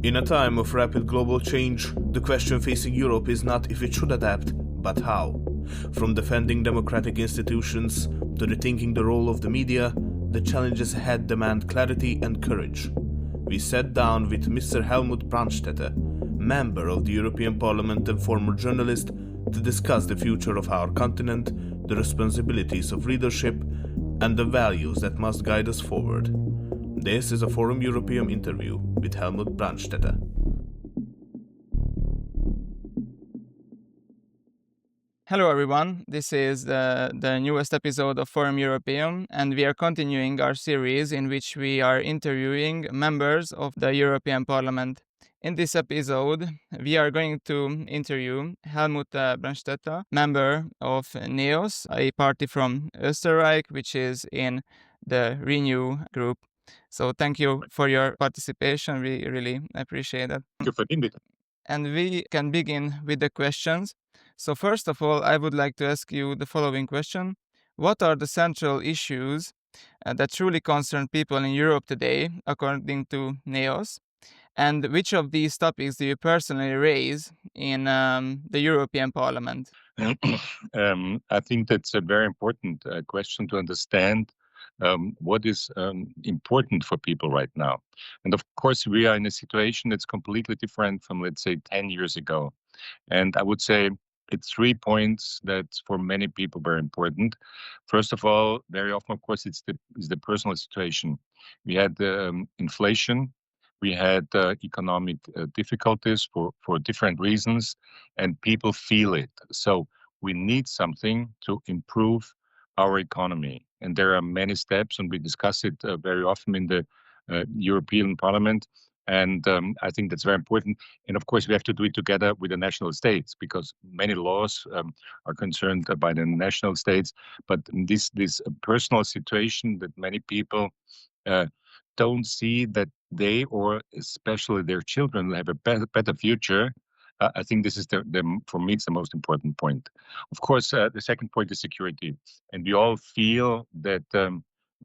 In a time of rapid global change, the question facing Europe is not if it should adapt, but how. From defending democratic institutions to rethinking the role of the media, the challenges ahead demand clarity and courage. We sat down with Mr. Helmut Brandstätter, member of the European Parliament and former journalist, to discuss the future of our continent, the responsibilities of leadership, and the values that must guide us forward. This is a Forum Europeum interview with Helmut Brandstätter. Hello everyone, this is the newest episode of Forum Europeum, and we are continuing our series in which we are interviewing members of the European Parliament. In this episode, we are going to interview Helmut Brandstätter, member of NEOS, a party from Österreich, which is in the Renew group. So thank you for your participation, we really appreciate it. Thank you for the invitation. And we can begin with the questions. So first of all, I would like to ask you the following question. What are the central issues that truly concern people in Europe today, according to NEOS? And which of these topics do you personally raise in the European Parliament? I think that's a very important question to understand what is important for people right now. And of course, we are in a situation that's completely different from, let's say, 10 years ago. And I would say it's 3 points that for many people very important. First of all, very often, of course, it's the personal situation. We had inflation. We had economic difficulties for different reasons, and people feel it. So we need something to improve our economy. And there are many steps, and we discuss it very often in the European Parliament. And I think that's very important. And of course, we have to do it together with the national states, because many laws are concerned by the national states. But this personal situation that many people don't see that they, or especially their children, will have a better future. I think this is for me, it's the most important point. Of course, the second point is security, and we all feel that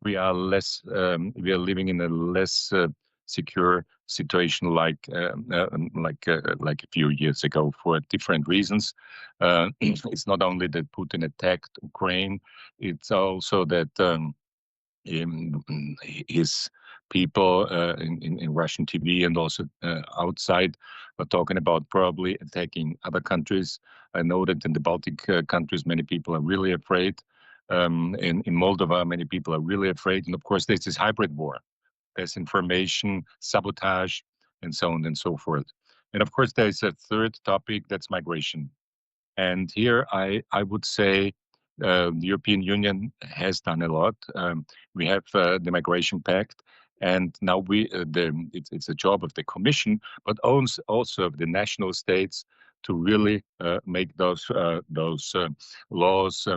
we are living in a less secure situation like a few years ago for different reasons. It's not only that Putin attacked Ukraine; it's also that his people in Russian TV and also outside are talking about probably attacking other countries. I know that in the Baltic countries, many people are really afraid. In Moldova, many people are really afraid. And of course, there's this hybrid war. There's information, sabotage, and so on and so forth. And of course, there's a third topic, that's migration. And here I would say the European Union has done a lot. We have the Migration Pact, and now it's a job of the Commission, but also of the national states to really make those laws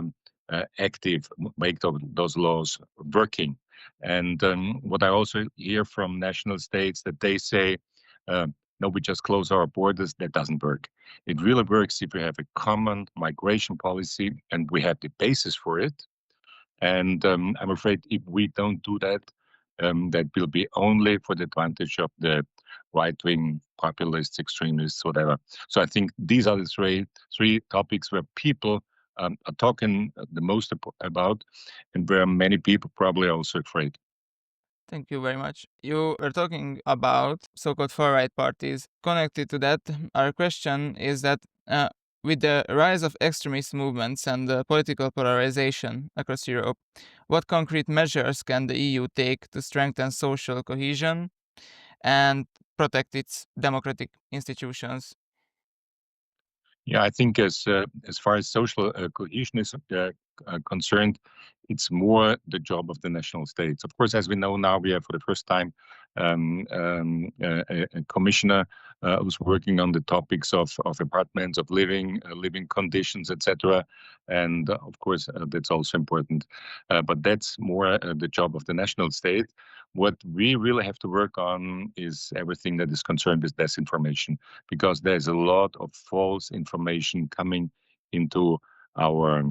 active, make those laws working. And what I also hear from national states, that they say, no, we just close our borders. That doesn't work. It really works if we have a common migration policy and we have the basis for it. And I'm afraid if we don't do that, that will be only for the advantage of the right-wing populists, extremists, whatever. So I think these are the three topics where people are talking the most about, and where many people probably are also afraid. Thank you very much. You were talking about so-called far-right parties. Connected to that, our question is that with the rise of extremist movements and political polarization across Europe, what concrete measures can the EU take to strengthen social cohesion and protect its democratic institutions? Yeah, I think as far as social cohesion is concerned, it's more the job of the national states. Of course, as we know now, we have for the first time a commissioner who's working on the topics of apartments, of living conditions, etc. And of course, that's also important. But that's more the job of the national state. What we really have to work on is everything that is concerned with disinformation, because there's a lot of false information coming into our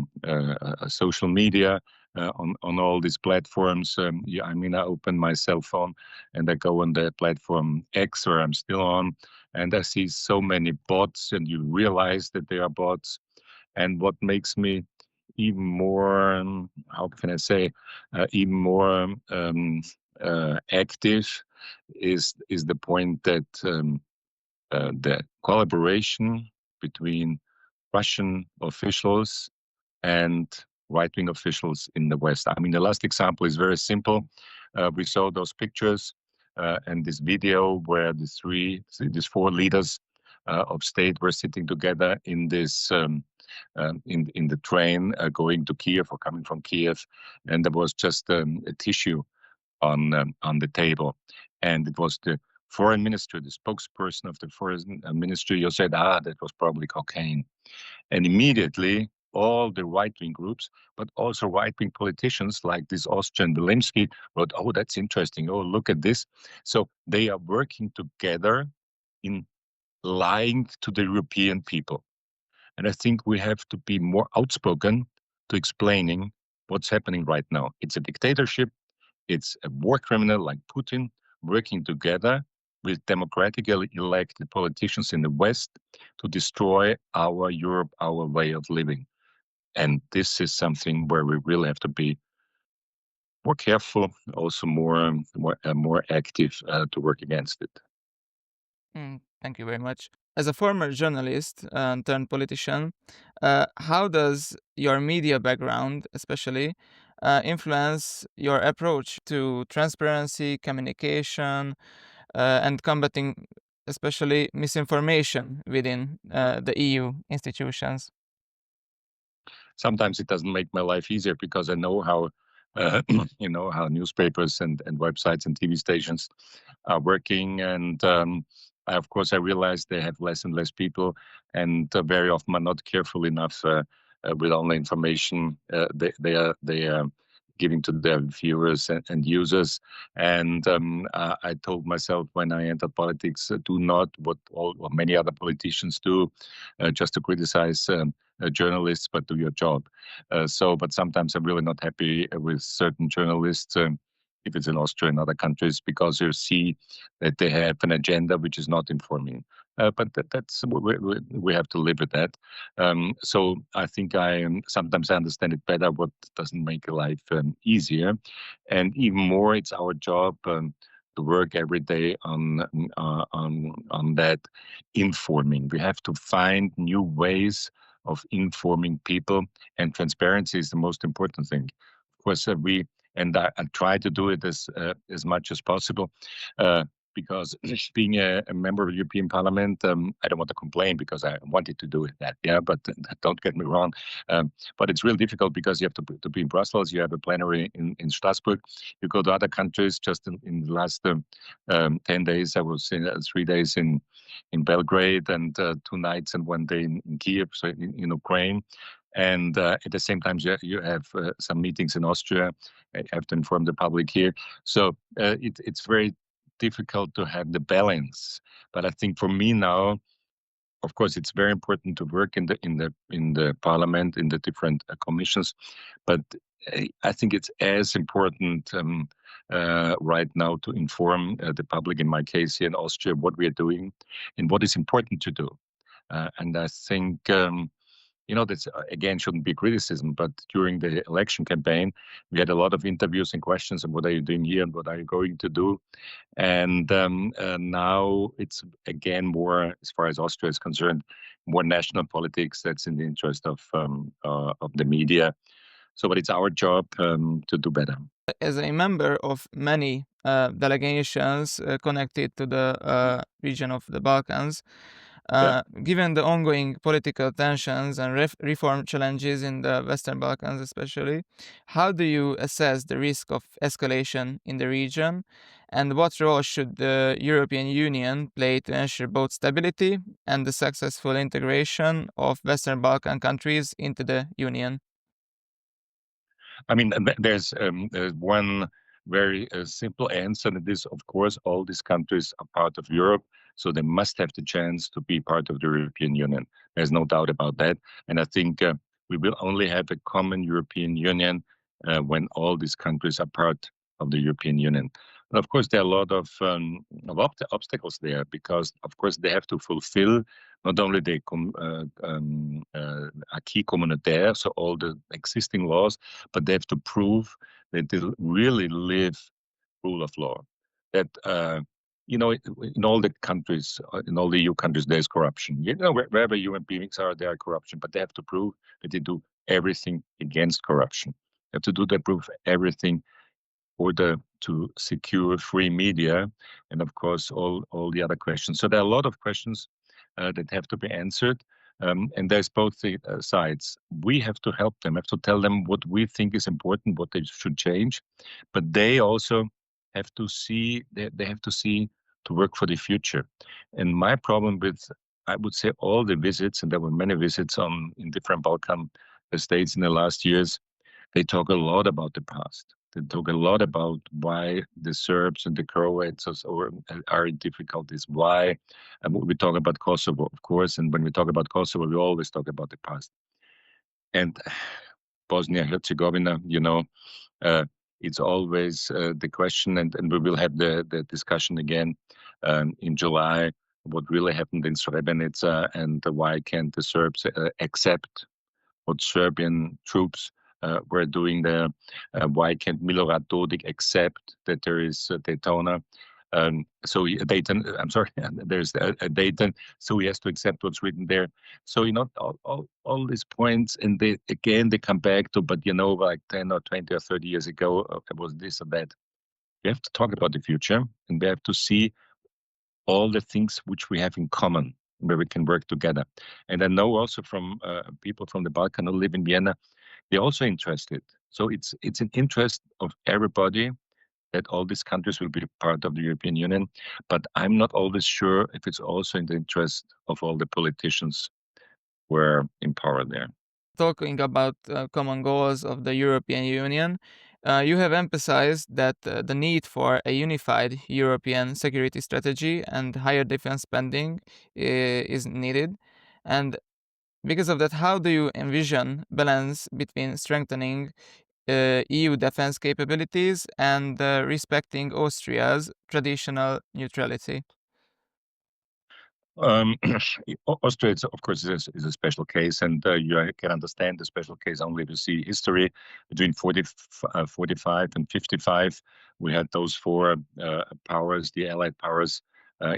social media, on all these platforms. I mean, I open my cell phone and I go on the platform X, where I'm still on, and I see so many bots, and you realize that they are bots. And what makes me even more, how can I say, even more active is the point that the collaboration between Russian officials and right-wing officials in the West. I mean, the last example is very simple. We saw those pictures and this video where these four leaders of state were sitting together in this in the train going to Kiev or coming from Kiev, and there was just a tissue on the table, and it was the foreign minister, the spokesperson of the foreign ministry, who said, that was probably cocaine. And immediately, all the right-wing groups, but also right-wing politicians like this Austrian Wilimski wrote, oh, that's interesting. Oh, look at this. So they are working together in lying to the European people. And I think we have to be more outspoken to explaining what's happening right now. It's a dictatorship. It's a war criminal like Putin working together with democratically elected politicians in the West to destroy our Europe, our way of living. And this is something where we really have to be more careful, also more active to work against it. Thank you very much. As a former journalist turned politician, how does your media background, especially, influence your approach to transparency, communication, and combating, especially misinformation within the EU institutions? Sometimes it doesn't make my life easier because I know how how newspapers and websites and TV stations are working, and of course I realize they have less and less people, and very often are not careful enough with all the information they are giving to their viewers and users. And I told myself when I entered politics, do not what many other politicians do, just to criticize journalists, but do your job. But sometimes I'm really not happy with certain journalists, if it's in Austria and other countries, because you see that they have an agenda which is not informing. But that's we have to live with that. So I think sometimes I understand it better what doesn't make life easier, and even more, it's our job to work every day on that informing. We have to find new ways of informing people, and transparency is the most important thing. Of course, I try to do it as much as possible. Because being a member of the European Parliament, I don't want to complain because I wanted to do that, but don't get me wrong. But it's really difficult because you have to be in Brussels, you have a plenary in Strasbourg, you go to other countries. Just in the last 10 days, I was 3 days in Belgrade and 2 nights and 1 day in Kiev, so in Ukraine. And at the same time, you have some meetings in Austria. I have to inform the public here. So it's very difficult to have the balance. But I think for me now, of course, it's very important to work in the parliament, in the different commissions. But I think it's as important right now to inform the public, in my case here in Austria, what we are doing and what is important to do. And I think that's again shouldn't be criticism, but during the election campaign, we had a lot of interviews and questions on what are you doing here and what are you going to do. And now it's again more, as far as Austria is concerned, more national politics that's in the interest of the media. So, but it's our job to do better. As a member of many delegations connected to the region of the Balkans, given the ongoing political tensions and reform challenges in the Western Balkans especially, how do you assess the risk of escalation in the region, and what role should the European Union play to ensure both stability and the successful integration of Western Balkan countries into the Union? I mean, there's one very simple answer, and it is, of course, all these countries are part of Europe, so they must have the chance to be part of the European Union. There's no doubt about that. And I think We will only have a common European Union when all these countries are part of the European Union. And of course, there are a lot of obstacles there because, of course, they have to fulfill not only the acquis communautaire, so all the existing laws, but they have to prove that they really live rule of law. That in all the countries, in all the EU countries, there's corruption. Wherever human beings are, there are corruption, but they have to prove that they do everything against corruption. They have to prove everything order to secure free media, and of course all the other questions. So there are a lot of questions that have to be answered, and there's both the sides. We have to help them, have to tell them what we think is important, what they should change, but they also have to see. They have to see to work for the future. And my problem with, I would say, all the visits, and there were many visits in different Balkan states in the last years, they talk a lot about the past. They talk a lot about why the Serbs and the Croats are in difficulties. Why? And we talk about Kosovo, of course. And when we talk about Kosovo, we always talk about the past. And Bosnia-Herzegovina, it's always the question, and we will have the discussion again in July, what really happened in Srebrenica and why can't the Serbs accept what Serbian troops were doing there. Why can't Milorad Dodik accept that there is Daytona? Dayton, I'm sorry, there's a Dayton, so he has to accept what's written there. So, all these points, and they come back to, but like 10 or 20 or 30 years ago, it was this or that. We have to talk about the future, and we have to see all the things which we have in common, where we can work together. And I know also from people from the Balkan who live in Vienna, they're also interested. So it's an interest of everybody that all these countries will be part of the European Union. But I'm not always sure if it's also in the interest of all the politicians who are in power there. Talking about common goals of the European Union, you have emphasized that the need for a unified European security strategy and higher defense spending is needed. And because of that, how do you envision balance between strengthening EU defense capabilities and respecting Austria's traditional neutrality? Austria, of course, is a special case, and you can understand the special case only if you see history. Between 45 and 55, we had those four powers, the Allied powers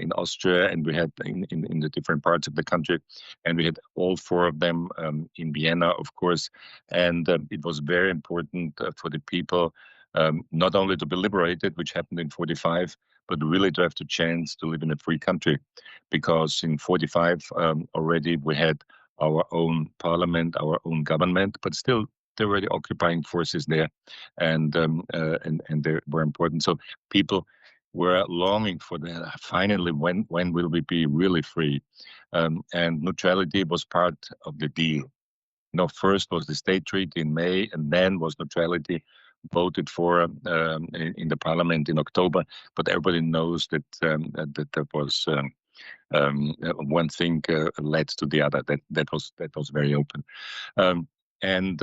in Austria, and we had in the different parts of the country, and we had all four of them in Vienna, of course, and it was very important for the people not only to be liberated, which happened in 45, but really to have the chance to live in a free country. Because in 45 already we had our own parliament, our own government, but still there were the occupying forces there, and they were important. So people were longing for finally when will we be really free, and neutrality was part of the deal. First was the State Treaty in May, and then was neutrality voted for in the parliament in October. But everybody knows that that was. One thing led to the other. That was very open. And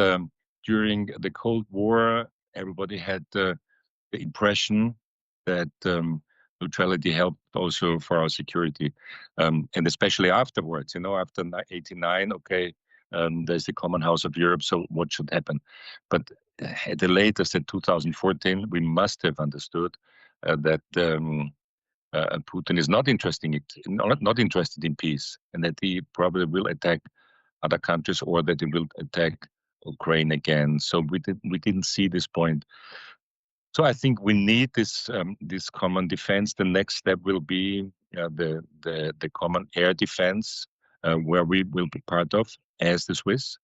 during the Cold War, everybody had the impression that neutrality helped also for our security, and especially afterwards. After 1989, okay, there's the Common House of Europe. So what should happen? But at the latest, in 2014, we must have understood that. Putin is not interested in peace, and that he probably will attack other countries, or that he will attack Ukraine again. So we didn't see this point. So I think we need this common defense. The next step will be the common air defense, where we will be part of as the Swiss.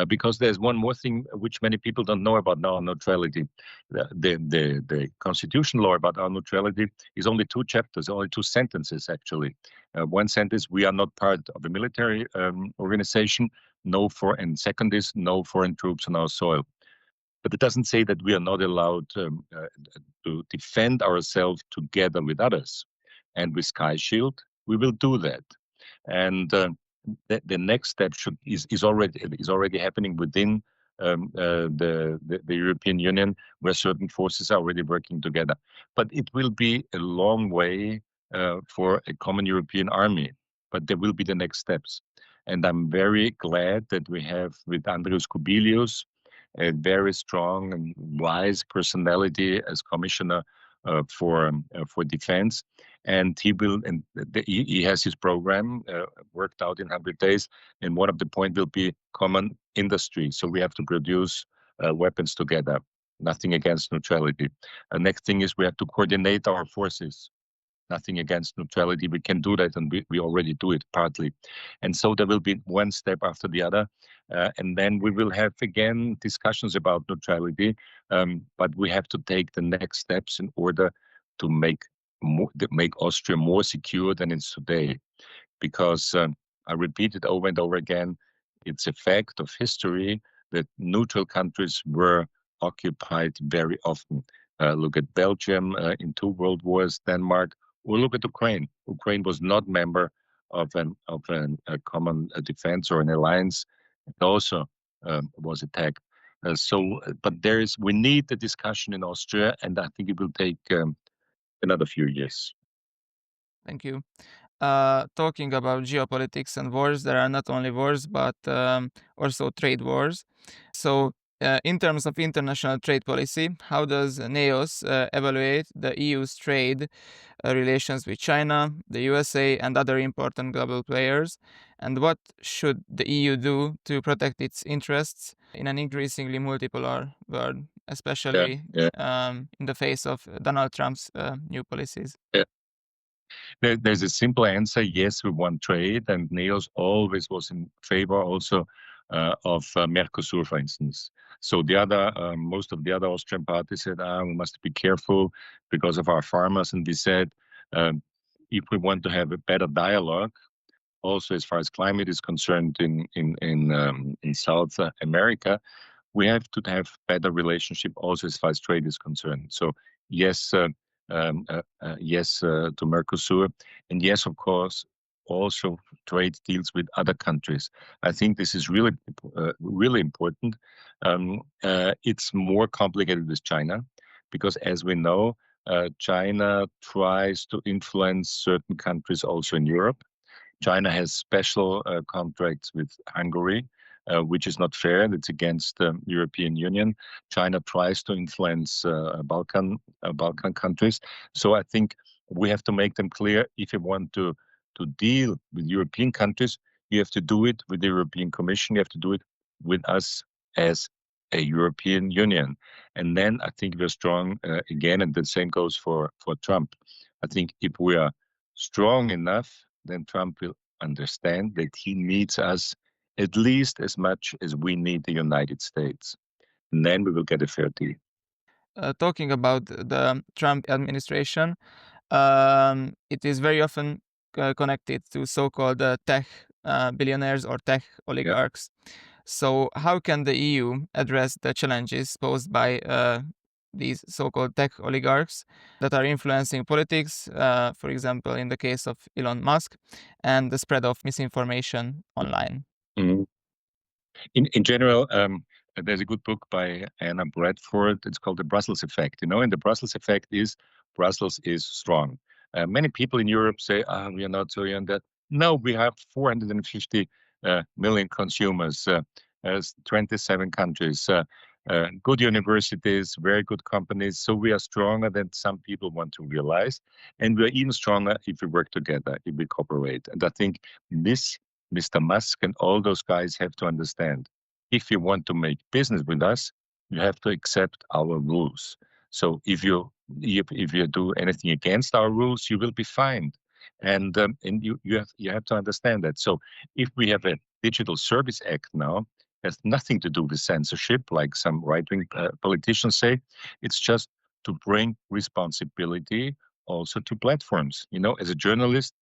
Because there's one more thing which many people don't know about our neutrality. The constitutional law about our neutrality is only 2 chapters, only 2 sentences, actually. One sentence, we are not part of a military organization, and second is no foreign troops on our soil. But it doesn't say that we are not allowed to defend ourselves together with others. And with Sky Shield, we will do that. And the next step is already happening within the European Union, where certain forces are already working together. But it will be a long way for a common European army, but there will be the next steps. And I'm very glad that we have with Andrius Kubilius a very strong and wise personality as commissioner for defense, and he has his program worked out in 100 days, and one of the point will be common industry. So we have to produce weapons together. Nothing against neutrality. Next thing is we have to coordinate our forces. Nothing against neutrality. We can do that, and we already do it partly. And so there will be one step after the other. And then we will have, again, discussions about neutrality. But we have to take the next steps in order to make Austria more secure than it's today. Because I repeat it over and over again, it's a fact of history that neutral countries were occupied very often. Look at Belgium in 2 world wars, Denmark, or look at Ukraine. Ukraine was not member of a common defense or an alliance. It also was attacked. But we need the discussion in Austria, and I think it will take another few years. Thank you. Talking about geopolitics and wars, there are not only wars, but also trade wars. So, in terms of international trade policy, how does NEOS evaluate the EU's trade relations with China, the USA, and other important global players? And what should the EU do to protect its interests in an increasingly multipolar world, especially in the face of Donald Trump's new policies? Yeah. There's a simple answer. Yes, we want trade, and NEOS always was in favor also of Mercosur, for instance. So most of the other Austrian parties said, we must be careful because of our farmers. And we said, if we want to have a better dialogue, also as far as climate is concerned in South America, we have to have better relationship also as far as trade is concerned. So yes, yes to Mercosur, and yes, of course, also trade deals with other countries. I think this is really, really important. It's more complicated with China, because as we know, China tries to influence certain countries also in Europe. China has special contracts with Hungary, which is not fair. It's against the European Union. China tries to influence Balkan countries. So I think we have to make them clear, if you want to deal with European countries, you have to do it with the European Commission. You have to do it with us as a European Union. And then I think we're strong again, and the same goes for Trump. I think if we are strong enough, then Trump will understand that he needs us at least as much as we need the United States. And then we will get a fair deal. Talking about the Trump administration, it is very often connected to so-called tech billionaires or tech oligarchs. Yeah. So how can the EU address the challenges posed by these so-called tech oligarchs that are influencing politics, for example, in the case of Elon Musk, and the spread of misinformation online? Mm-hmm. In general, there's a good book by Anna Bradford. It's called The Brussels Effect. And the Brussels Effect is Brussels is strong. Many people in Europe say, we are not so young that. No, we have 450 million consumers, 27 countries, good universities, very good companies. So we are stronger than some people want to realize. And we're even stronger if we work together, if we cooperate. And I think this Mr. Musk and all those guys have to understand, if you want to make business with us, you have to accept our rules. So if you do anything against our rules, you will be fined. And you have to understand that. So if we have a Digital Service Act now, it has nothing to do with censorship, like some right-wing politicians say. It's just to bring responsibility also to platforms. As a journalist,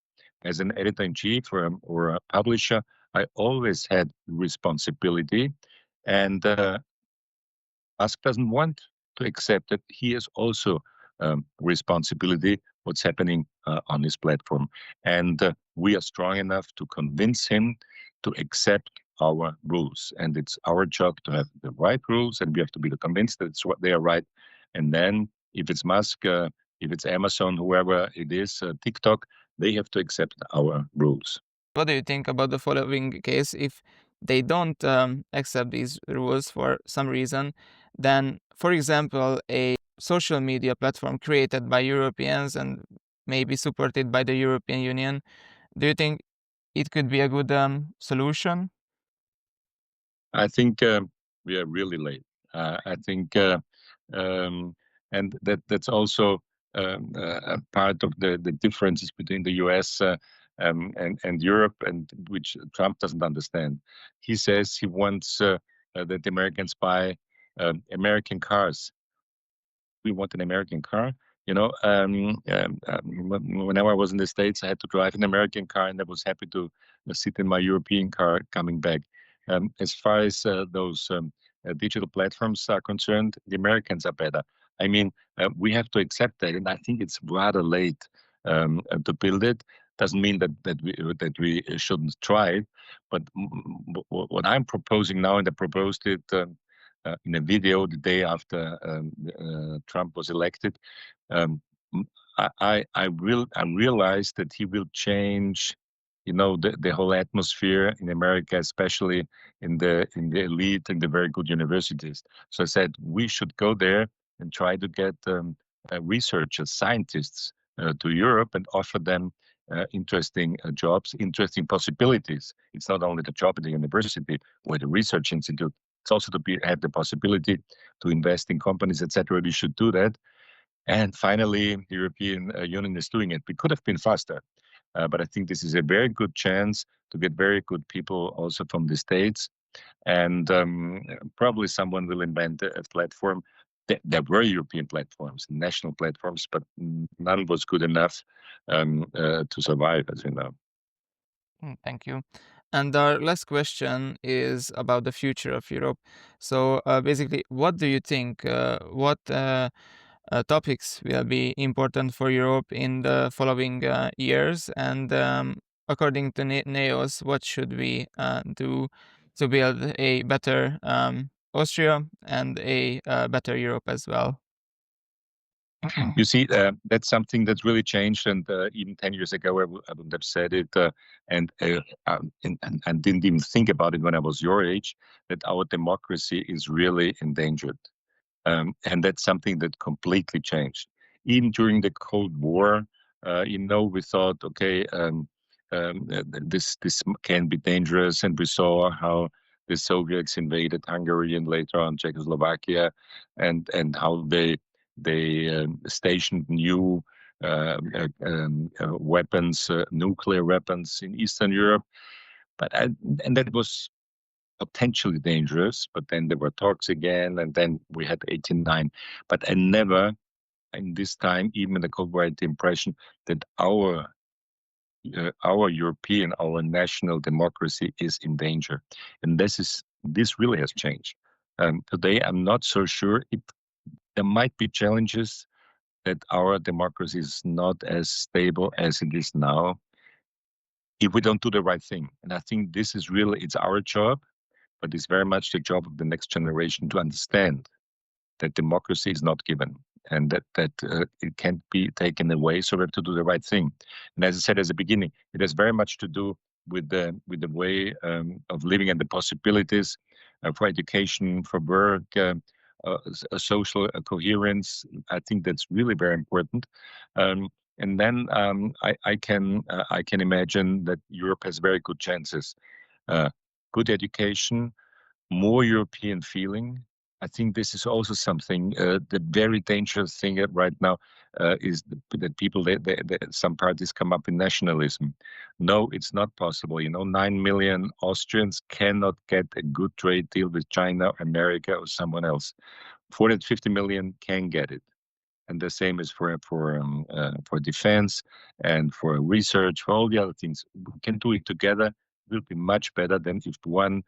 as an editor-in-chief or a publisher, I always had responsibility, and Musk doesn't want to accept that he has also responsibility what's happening on his platform. And we are strong enough to convince him to accept our rules. And it's our job to have the right rules, and we have to be convinced that it's what they are right. And then if it's Musk, if it's Amazon, whoever it is, TikTok, they have to accept our rules. What do you think about the following case? If they don't accept these rules for some reason, then, for example, a social media platform created by Europeans and maybe supported by the European Union, do you think it could be a good solution? I think we are really late. I think, and that's also a part of the differences between the US and Europe, and which Trump doesn't understand. He says he wants that the Americans buy American cars. We want an American car. Whenever I was in the States, I had to drive an American car, and I was happy to sit in my European car coming back. As far as those digital platforms are concerned, the Americans are better. I mean, we have to accept that, and I think it's rather late to build it. Doesn't mean that we shouldn't try it, but what I'm proposing now, and I proposed it in a video the day after Trump was elected, I realized that he will change, the whole atmosphere in America, especially in the elite and the very good universities. So I said we should go there and try to get researchers, scientists to Europe and offer them interesting jobs, interesting possibilities. It's not only the job at the university or the research institute. It's also to have the possibility to invest in companies, etc. We should do that. And finally, the European Union is doing it. We could have been faster, but I think this is a very good chance to get very good people also from the States. And probably someone will invent a platform. There were European platforms, national platforms, but none was good enough to survive, as you know. Thank you. And our last question is about the future of Europe. So basically, what do you think? What topics will be important for Europe in the following years? And according to NEOS, what should we do to build a better Austria and a better Europe as well? You see, that's something that's really changed, and even 10 years ago, I wouldn't have said it, and didn't even think about it when I was your age, that our democracy is really endangered. And that's something that completely changed. Even during the Cold War, we thought, okay, this can be dangerous, and we saw how the Soviets invaded Hungary and later on Czechoslovakia, and how they stationed new weapons, nuclear weapons in Eastern Europe. And that was potentially dangerous, but then there were talks again, and then we had 1809. But I never, in this time, even in the Cold War, had the impression that our European, our national democracy is in danger. And this really has changed. Today, I'm not so sure. There might be challenges that our democracy is not as stable as it is now if we don't do the right thing. And I think this is really, it's our job, but it's very much the job of the next generation to understand that democracy is not given, and that it can't be taken away. So we have to do the right thing. And as I said at the beginning, it has very much to do with the way of living and the possibilities for education, for work, social coherence. I think that's really very important. And then I can imagine that Europe has very good chances. Good education, more European feeling. I think this is also something. The very dangerous thing right now is that people, some parties come up in nationalism. No, it's not possible. 9 million Austrians cannot get a good trade deal with China, America, or someone else. 450 million can get it. And the same is for defense and for research, for all the other things. We can do it together. It will be much better than if one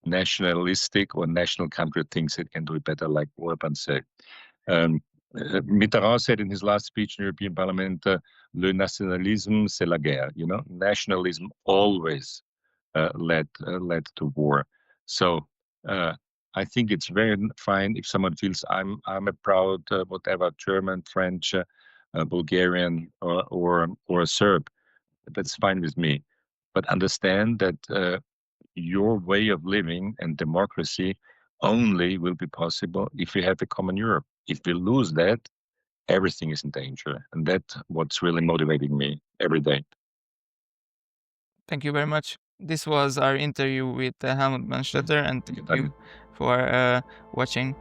nationalistic or national country thinks it can do it better, like Orban said. Mitterrand said in his last speech in the European Parliament, le nationalisme, c'est la guerre. Nationalism always led to war. So I think it's very fine if someone feels I'm a proud whatever German, French, Bulgarian, or a Serb. That's fine with me. But understand that your way of living and democracy only will be possible if we have a common Europe. If we lose that, everything is in danger. And that's what's really motivating me every day. Thank you very much. This was our interview with Helmut Brandstätter, and thank you for watching.